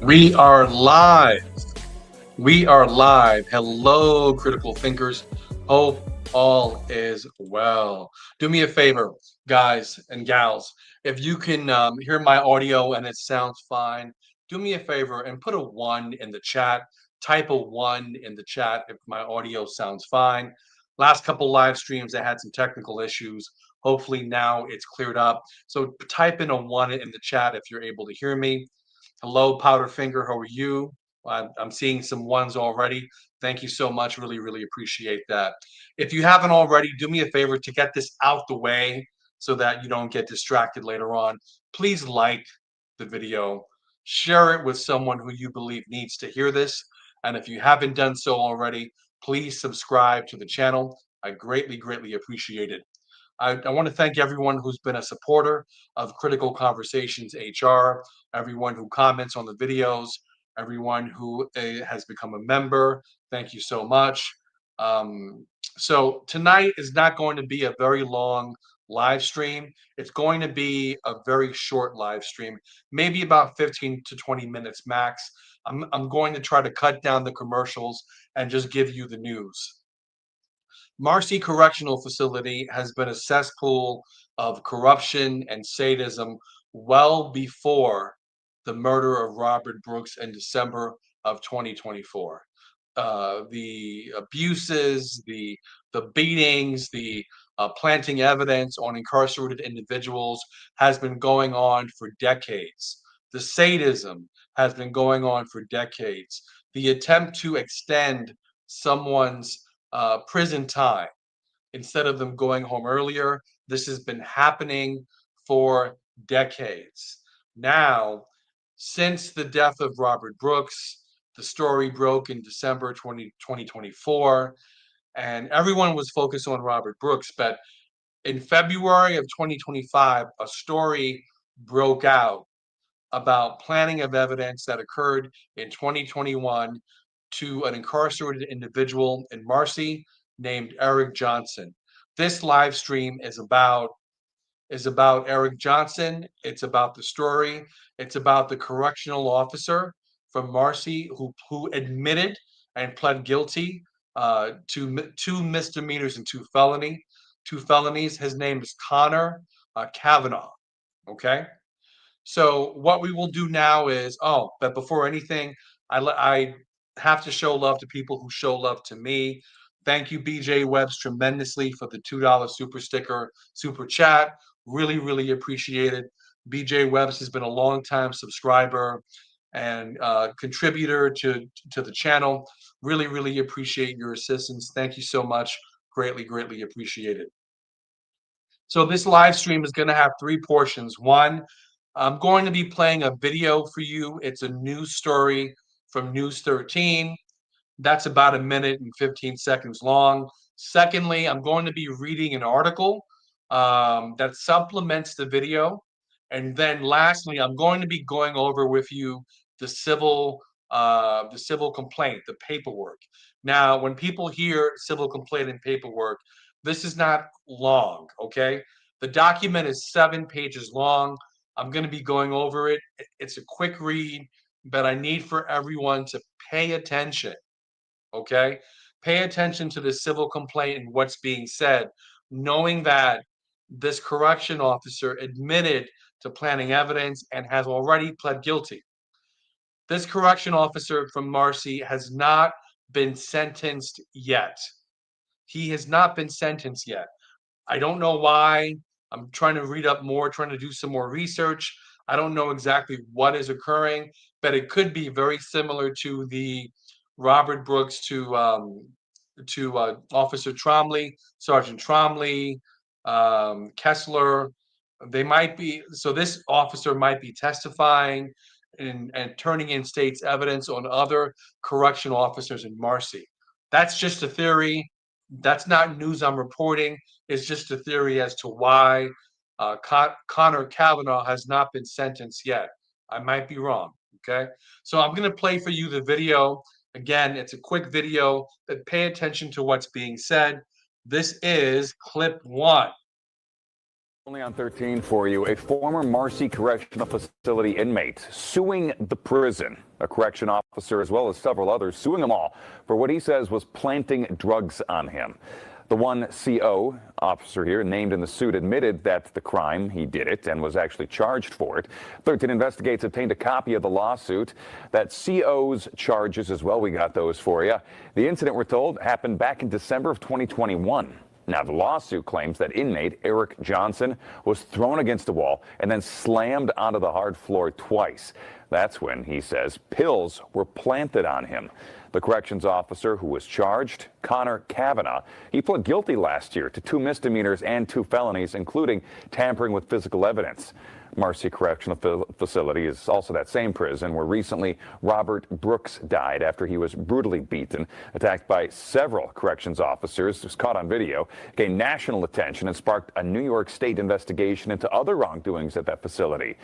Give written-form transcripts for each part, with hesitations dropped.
We are live. We are live. Hello, critical thinkers. Hope all is well. Do me a favor, guys and gals. If you can hear my audio and it sounds fine, do me a favor and put a 1 in the chat. Type a 1 in the chat if my audio sounds fine. Last couple live streams, I had some technical issues. Hopefully now it's cleared up. So type in a 1 in the chat if you're able to hear me. Hello, Powderfinger. How are you? I'm seeing some ones already. Thank you so much. Really, really appreciate that. If you haven't already, do me a favor to get this out the way so that you don't get distracted later on. Please like the video, share it with someone who you believe needs to hear this. And if you haven't done so already, please subscribe to the channel. I greatly, greatly appreciate it. I want to thank everyone who's been a supporter of Critical Conversations HR, everyone who comments on the videos, everyone who has become a member. Thank you so much. So tonight is not going to be a very long live stream. It's going to be a very short live stream, maybe about 15 to 20 minutes max. I'm going to try to cut down the commercials and just give you the news. Marcy Correctional Facility has been a cesspool of corruption and sadism well before the murder of Robert Brooks in December of 2024. The abuses, the beatings, the planting evidence on incarcerated individuals has been going on for decades. The sadism has been going on for decades. The attempt to extend someone's prison time instead of them going home earlier. This has been happening for decades. Now, since the death of Robert Brooks, the story broke in December 2024, and everyone was focused on Robert Brooks. But in February of 2025, a story broke out about planting of evidence that occurred in 2021 to an incarcerated individual in Marcy named Eric Johnson. This live stream is about Eric Johnson. It's about the story. It's about the correctional officer from Marcy who admitted and pled guilty to 2 misdemeanors and 2 felonies. His name is Cavanaugh. Okay. So what we will do now is, but before anything, I have to show love to people who show love to me. Thank you, BJ Webbs, tremendously for the $2 super sticker, super chat. Really, really appreciate it. BJ Webbs has been a long-time subscriber and contributor to the channel. Really, really appreciate your assistance. Thank you so much. Greatly, greatly appreciate it. So this live stream is going to have 3 portions. One, I'm going to be playing a video for you. It's a news story from News 13. That's about 1 minute and 15 seconds long. Secondly, I'm going to be reading an article that supplements the video. And then lastly, I'm going to be going over with you the civil complaint, the paperwork. Now, when people hear civil complaint and paperwork, this is not long, okay? The document is 7 pages long. I'm going to be going over it. It's a quick read, but I need for everyone to pay attention, okay? Pay attention to the civil complaint and what's being said, knowing that this correction officer admitted to planting evidence and has already pled guilty. This correction officer from Marcy has not been sentenced yet. He has not been sentenced yet. I don't know why. I'm trying to read up more, trying to do some more research. I don't know exactly what is occurring, but it could be very similar to the Robert Brooks to Officer Tromley, Sergeant Tromley, Kessler. They might be, so this officer might be testifying and turning in state's evidence on other correction officers in Marcy. That's just a theory. That's not news I'm reporting. It's just a theory as to why Connor Cavanaugh has not been sentenced yet. I might be wrong. Okay. So I'm going to play for you the video. Again, it's a quick video, but pay attention to what's being said. This is clip 1. Only on 13 for you, a former Marcy Correctional Facility inmate suing the prison. A correction officer, as well as several others, suing them all for what he says was planting drugs on him. The one CO officer here named in the suit admitted that the crime, he did it, and was actually charged for it. 13 Investigates obtained a copy of the lawsuit. That CO's charges as well, we got those for you. The incident, we're told, happened back in December of 2021. Now, the lawsuit claims that inmate Eric Johnson was thrown against a wall and then slammed onto the hard floor twice. That's when, he says, pills were planted on him. The corrections officer who was charged, Cavanaugh, he pled guilty last year to 2 misdemeanors and 2 felonies, including tampering with physical evidence. Marcy Correctional Facility is also that same prison where recently Robert Brooks died after he was brutally beaten, attacked by several corrections officers. It was caught on video, gained national attention, and sparked a New York State investigation into other wrongdoings at that facility.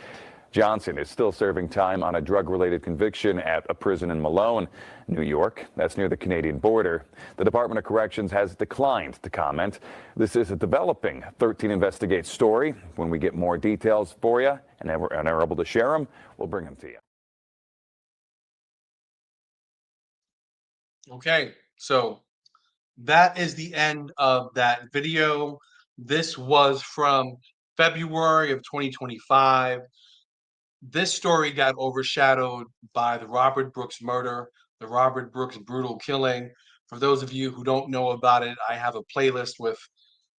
Johnson is still serving time on a drug-related conviction at a prison in Malone, New York. That's near the Canadian border. The Department of Corrections has declined to comment. This is a developing 13 Investigates story. When we get more details for you and are able to share them, we'll bring them to you. Okay, so that is the end of that video. This was from February of 2025. This story got overshadowed by the Robert Brooks murder, the Robert Brooks brutal killing. For those of you who don't know about it, I have a playlist with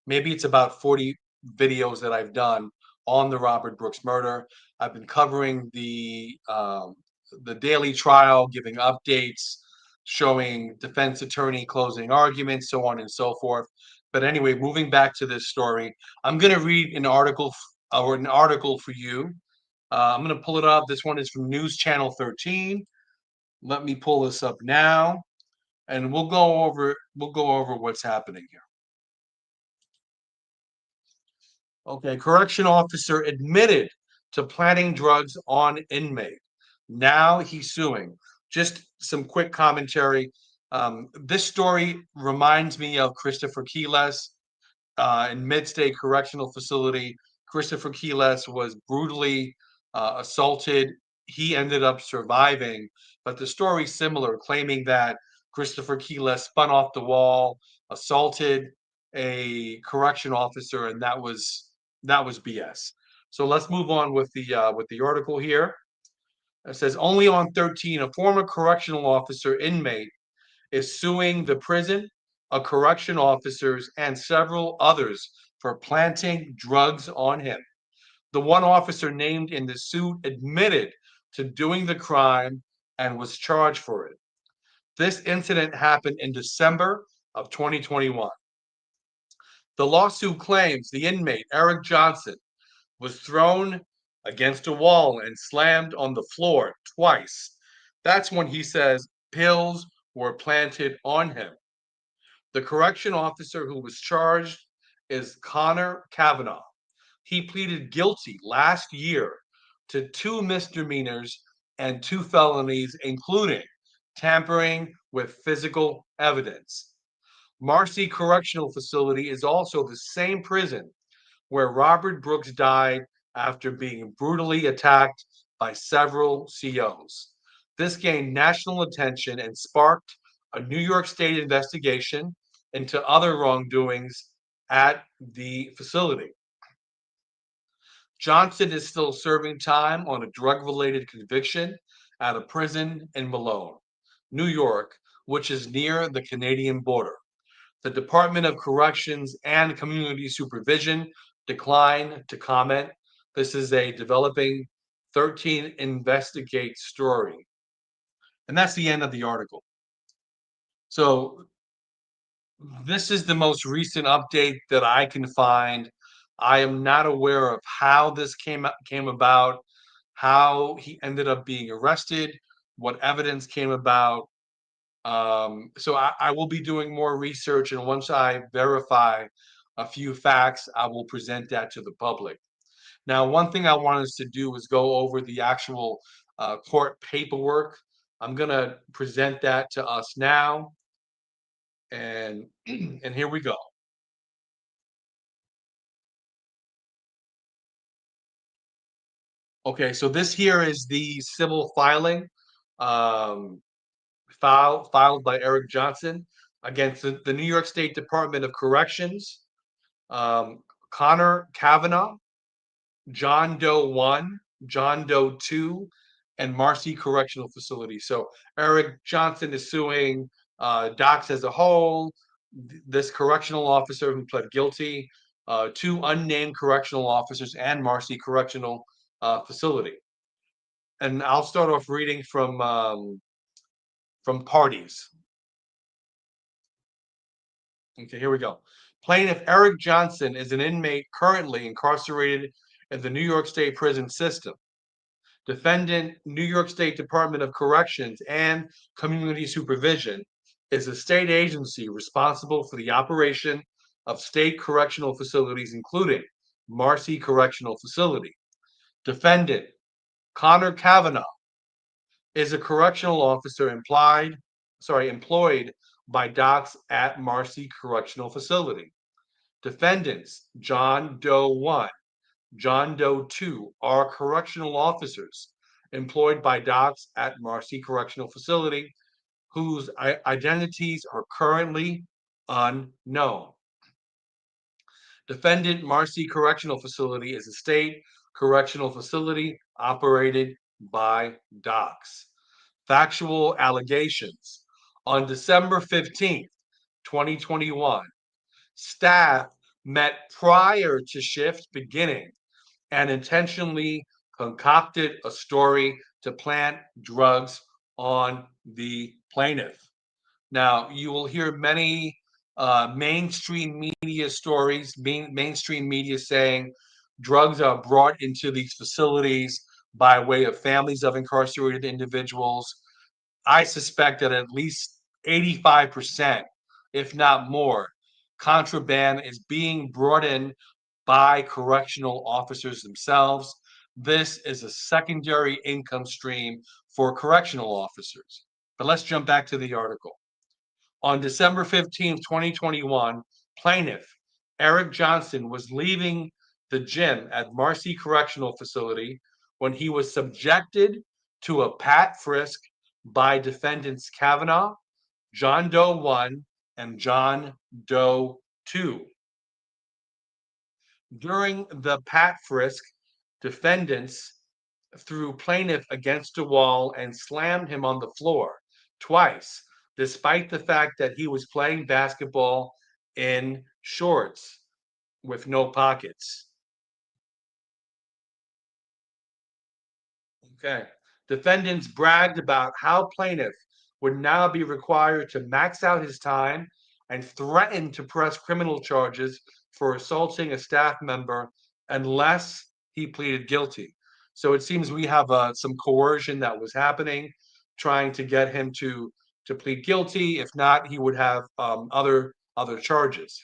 maybe it's about 40 videos that I've done on the Robert Brooks murder. I've been covering the daily trial, giving updates, showing defense attorney closing arguments, so on and so forth. But anyway, moving back to this story, I'm going to read an article for you. I'm going to pull it up. This one is from News Channel 13. Let me pull this up now, and we'll go over what's happening here. Okay, correction officer admitted to planting drugs on inmate. Now he's suing. Just some quick commentary. This story reminds me of Christopher Quiles in Mid-State Correctional Facility. Christopher Quiles was brutally assaulted. He ended up surviving, but the story's similar, claiming that Christopher Quiles spun off the wall, assaulted a correction officer, and that was BS. So let's move on with the article here. It says only on 13, a former correctional officer inmate is suing the prison, a correction officers, and several others for planting drugs on him. The one officer named in the suit admitted to doing the crime and was charged for it. This incident happened in December of 2021. The lawsuit claims the inmate, Eric Johnson, was thrown against a wall and slammed on the floor twice. That's when he says pills were planted on him. The correction officer who was charged is Cavanaugh. He pleaded guilty last year to 2 misdemeanors and 2 felonies, including tampering with physical evidence. Marcy Correctional Facility is also the same prison where Robert Brooks died after being brutally attacked by several COs. This gained national attention and sparked a New York State investigation into other wrongdoings at the facility. Johnson is still serving time on a drug-related conviction at a prison in Malone, New York, which is near the Canadian border. The Department of Corrections and Community Supervision declined to comment. This is a developing 13 Investigate story. And that's the end of the article. So this is the most recent update that I can find. I am not aware of how this came about, how he ended up being arrested, what evidence came about. So I will be doing more research, and once I verify a few facts, I will present that to the public. Now, one thing I want us to do is go over the actual court paperwork. I'm going to present that to us now, and and here we go. Okay, so this here is the civil filing, um, filed by Eric Johnson against the New York State Department of Corrections, um, Connor Cavanaugh, John Doe 1, John Doe 2, and Marcy Correctional Facility. So Eric Johnson is suing Docs as a whole, this correctional officer who pled guilty, two unnamed correctional officers, and Marcy Correctional Facility. And I'll start off reading from parties. Okay, here we go. Plaintiff Eric Johnson is an inmate currently incarcerated in the New York State prison system. Defendant, New York State Department of Corrections and Community Supervision, is a state agency responsible for the operation of state correctional facilities, including Marcy Correctional Facility. Defendant, Connor Cavanaugh, is a correctional officer employed by Docs at Marcy Correctional Facility. Defendants, John Doe 1, John Doe 2 are correctional officers employed by Docs at Marcy Correctional Facility whose identities are currently unknown. Defendant Marcy Correctional Facility is a state correctional facility operated by Docs. Factual allegations. On December 15th, 2021, staff met prior to shift beginning and intentionally concocted a story to plant drugs on the plaintiff. Now, you will hear many mainstream media stories, mainstream media saying drugs are brought into these facilities by way of families of incarcerated individuals. I suspect that at least 85%, if not more, contraband is being brought in by correctional officers themselves. This is a secondary income stream for correctional officers. But let's jump back to the article. On December 15th, 2021, plaintiff Eric Johnson was leaving the gym at Marcy Correctional Facility when he was subjected to a pat frisk by defendants Cavanaugh, John Doe 1, and John Doe 2. During the pat frisk, defendants threw plaintiff against a wall and slammed him on the floor twice, despite the fact that he was playing basketball in shorts with no pockets. Okay. Defendants bragged about how plaintiff would now be required to max out his time and threatened to press criminal charges for assaulting a staff member unless he pleaded guilty. So it seems we have some coercion that was happening, trying to get him to plead guilty. If not, he would have other charges.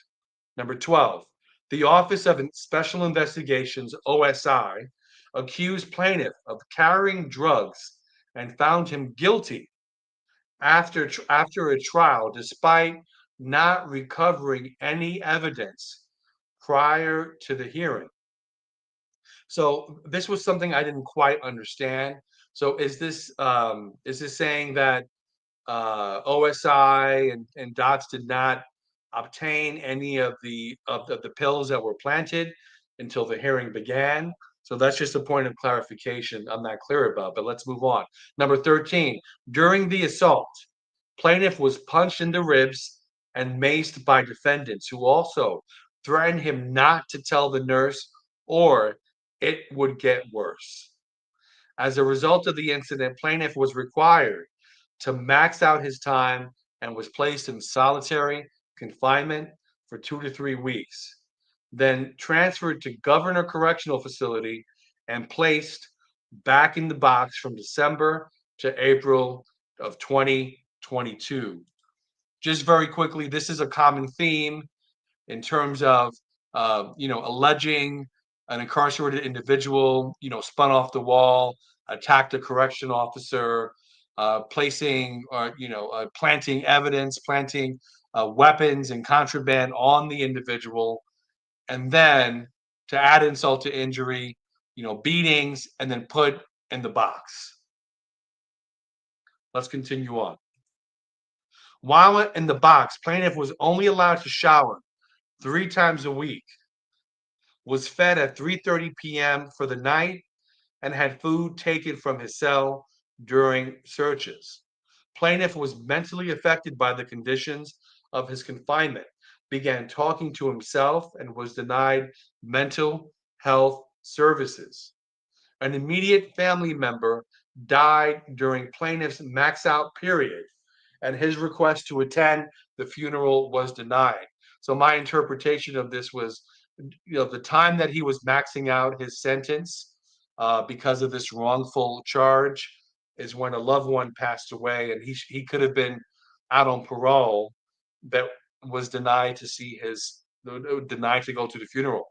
Number 12, the Office of Special Investigations (OSI) accused plaintiff of carrying drugs and found him guilty after a trial, despite not recovering any evidence prior to the hearing. So this was something I didn't quite understand. So is this saying that OSI and Dots did not obtain any of the pills that were planted until the hearing began? So that's just a point of clarification I'm not clear about, but let's move on. Number 13, during the assault, plaintiff was punched in the ribs and maced by defendants who also threatened him not to tell the nurse or it would get worse. As a result of the incident, plaintiff was required to max out his time and was placed in solitary confinement for 2 to 3 weeks, then transferred to Governor Correctional Facility and placed back in the box from December to April of 2022. Just very quickly, this is a common theme in terms of alleging an incarcerated individual spun off the wall, attacked a correction officer, placing or planting evidence, planting weapons and contraband on the individual, and then to add insult to injury, beatings, and then put in the box. Let's continue on. While in the box, plaintiff was only allowed to shower 3 times a week, was fed at 3:30 p.m. for the night, and had food taken from his cell during searches. Plaintiff was mentally affected by the conditions of his confinement, began talking to himself, and was denied mental health services. An immediate family member died during plaintiff's max out period, and his request to attend the funeral was denied. So my interpretation of this was, the time that he was maxing out his sentence because of this wrongful charge is when a loved one passed away, and he could have been out on parole, that was denied to see his denied to go to the funeral.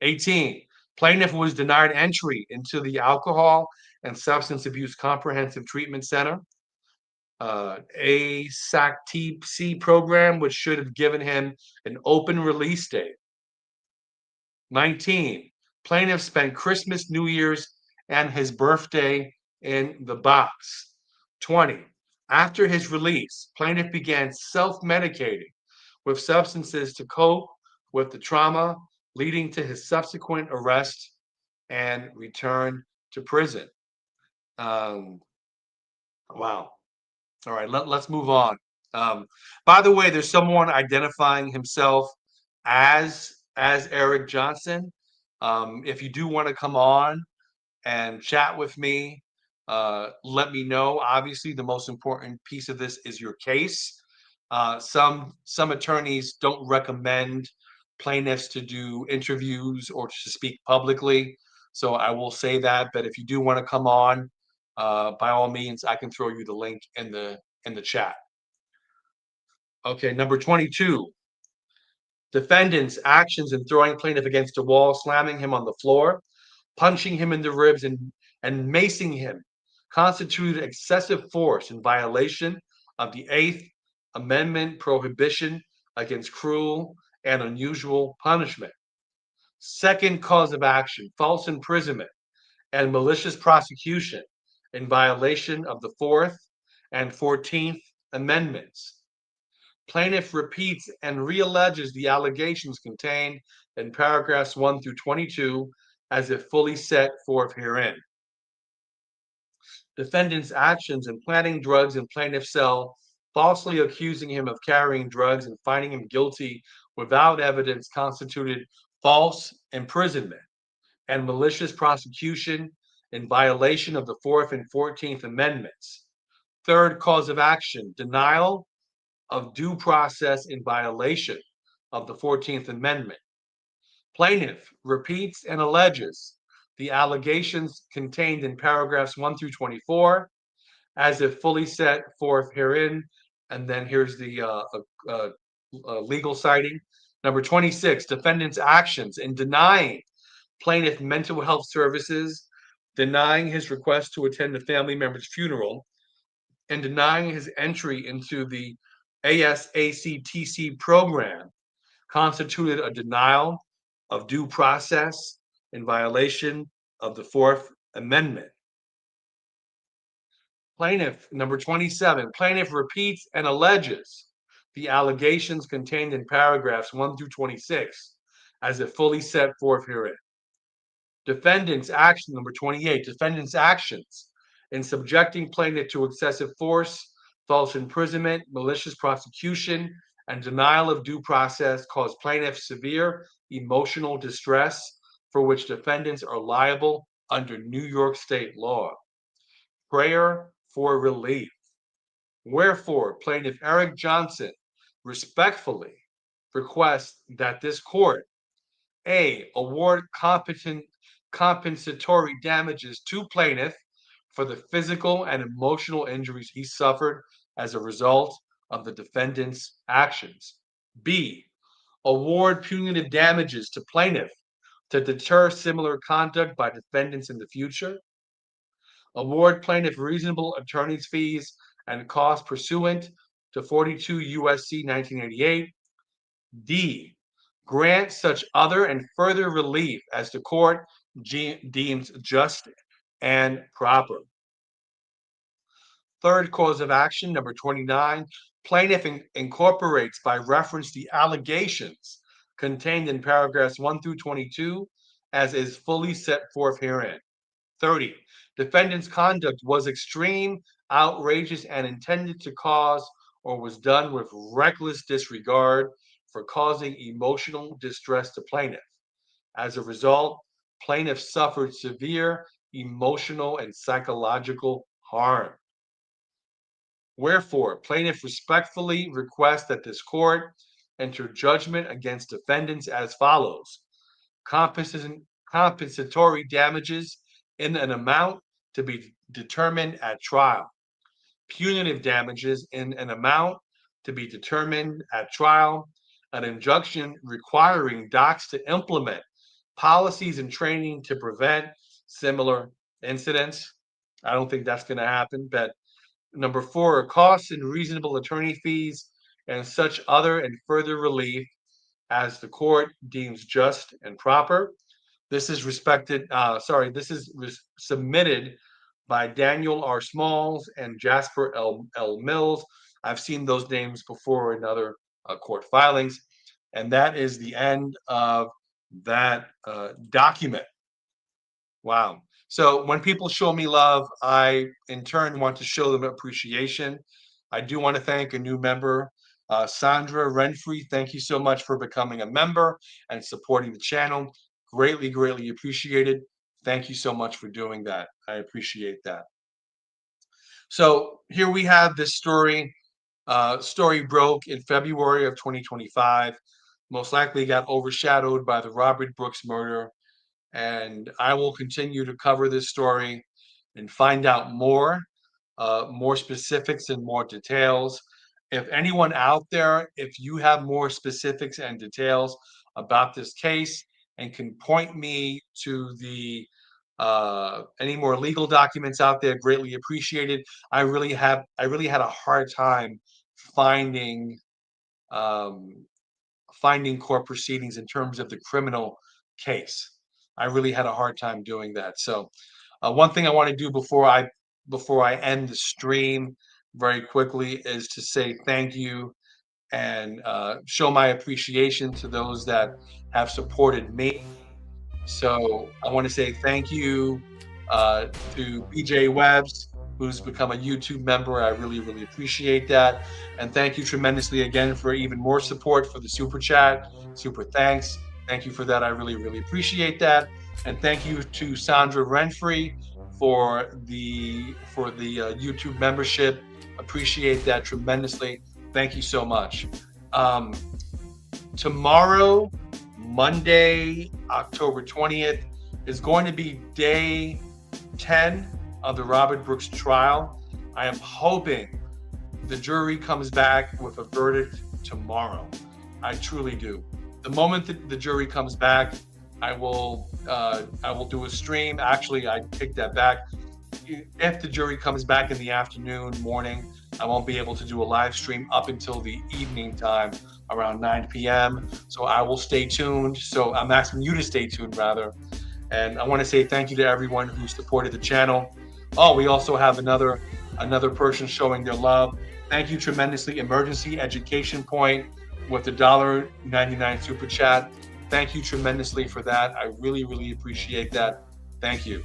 18. Plaintiff was denied entry into the Alcohol and Substance Abuse Comprehensive Treatment Center, ASACTC program, which should have given him an open release date. 19. Plaintiff spent Christmas, New Year's, and his birthday in the box. 20. After his release, plaintiff began self-medicating with substances to cope with the trauma, leading to his subsequent arrest and return to prison. Wow. All right, let's move on. By the way, there's someone identifying himself as Eric Johnson. If you do want to come on and chat with me, let me know. Obviously, the most important piece of this is your case. Some attorneys don't recommend plaintiffs to do interviews or to speak publicly, so I will say that. But if you do want to come on, by all means, I can throw you the link in the chat. Okay, number 22. Defendant's actions in throwing plaintiff against a wall, slamming him on the floor, punching him in the ribs, and macing him constituted excessive force in violation of the Eighth Amendment prohibition against cruel and unusual punishment. Second cause of action, false imprisonment and malicious prosecution in violation of the Fourth and 14th Amendments. Plaintiff repeats and realleges the allegations contained in paragraphs 1 through 22 as if fully set forth herein. Defendant's actions in planting drugs in plaintiff's cell, falsely accusing him of carrying drugs and finding him guilty without evidence, constituted false imprisonment and malicious prosecution in violation of the Fourth and 14th Amendments. Third cause of action, denial of due process in violation of the 14th Amendment. Plaintiff repeats and alleges the allegations contained in paragraphs 1 through 24 as if fully set forth herein. And then here's the legal citing. Number 26, defendant's actions in denying plaintiff mental health services, denying his request to attend the family member's funeral, and denying his entry into the ASACTC program constituted a denial of due process in violation of the Fourth Amendment. Plaintiff, number 27, plaintiff repeats and alleges the allegations contained in paragraphs 1 through 26 as if fully set forth herein. Defendant's action, number 28, defendant's actions in subjecting plaintiff to excessive force, false imprisonment, malicious prosecution, and denial of due process caused plaintiff severe emotional distress for which defendants are liable under New York state law. Prayer for relief. Wherefore, plaintiff Eric Johnson respectfully requests that this court award compensatory damages to plaintiff for the physical and emotional injuries he suffered as a result of the defendant's actions. B, award punitive damages to plaintiff to deter similar conduct by defendants in the future. Award plaintiff reasonable attorney's fees and costs pursuant to 42 U.S.C. 1988. D, grant such other and further relief as the court deems just and proper. Third cause of action, number 29, plaintiff incorporates by reference the allegations contained in paragraphs 1 through 22 as is fully set forth herein. 30, defendant's conduct was extreme, outrageous, and intended to cause or was done with reckless disregard for causing emotional distress to plaintiff. As a result, plaintiff suffered severe emotional and psychological harm. Wherefore, plaintiff respectfully requests that this court enter judgment against defendants as follows. Compensatory damages in an amount to be determined at trial. Punitive damages in an amount to be determined at trial. An injunction requiring docs to implement policies and training to prevent similar incidents. I don't think that's going to happen, but number 4, costs and reasonable attorney fees and such other and further relief as the court deems just and proper. This is submitted by Daniel R. Smalls and Jasper L. Mills. I've seen those names before in other court filings. And that is the end of that document. Wow. So when people show me love, I in turn want to show them appreciation. I do want to thank a new member, Sandra Renfrey. Thank you so much for becoming a member and supporting the channel. Greatly, greatly appreciated. Thank you so much for doing that. I appreciate that. So here we have this story. Story broke in February of 2025. Most likely got overshadowed by the Robert Brooks murder. And I will continue to cover this story and find out more specifics and more details. If anyone out there, if you have more specifics and details about this case and can point me to the any more legal documents out there, greatly appreciated. I really had a hard time finding finding court proceedings in terms of the criminal case. I really had a hard time doing that. So one thing I want to do before I end the stream very quickly is to say thank you and show my appreciation to those that have supported me. So I want to say thank you to BJ Webbs, who's become a YouTube member. I really, really appreciate that. And thank you tremendously again for even more support for the super chat. Super thanks. Thank you for that. I really, really appreciate that. And thank you to Sandra Renfrey for the YouTube membership. Appreciate that tremendously. Thank you so much. Tomorrow, Monday, October 20th, is going to be day 10 of the Robert Brooks trial. I am hoping the jury comes back with a verdict tomorrow. I truly do. The moment that the jury comes back, I will do a stream. Actually, I take that back. If the jury comes back in the afternoon, morning, I won't be able to do a live stream up until the evening time, around 9 p.m. So I will stay tuned. So I'm asking you to stay tuned, rather. And I want to say thank you to everyone who supported the channel. Oh, we also have another person showing their love. Thank you tremendously, Emergency Education Point, with the $1.99 super chat. Thank you tremendously for that. I really, really appreciate that. Thank you.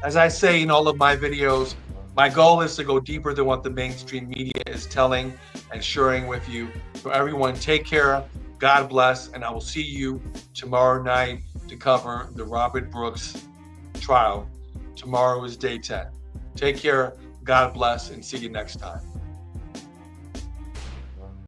As I say in all of my videos, my goal is to go deeper than what the mainstream media is telling and sharing with you. So everyone, take care. God bless. And I will see you tomorrow night to cover the Robert Brooks trial. Tomorrow is day 10. Take care. God bless, and see you next time.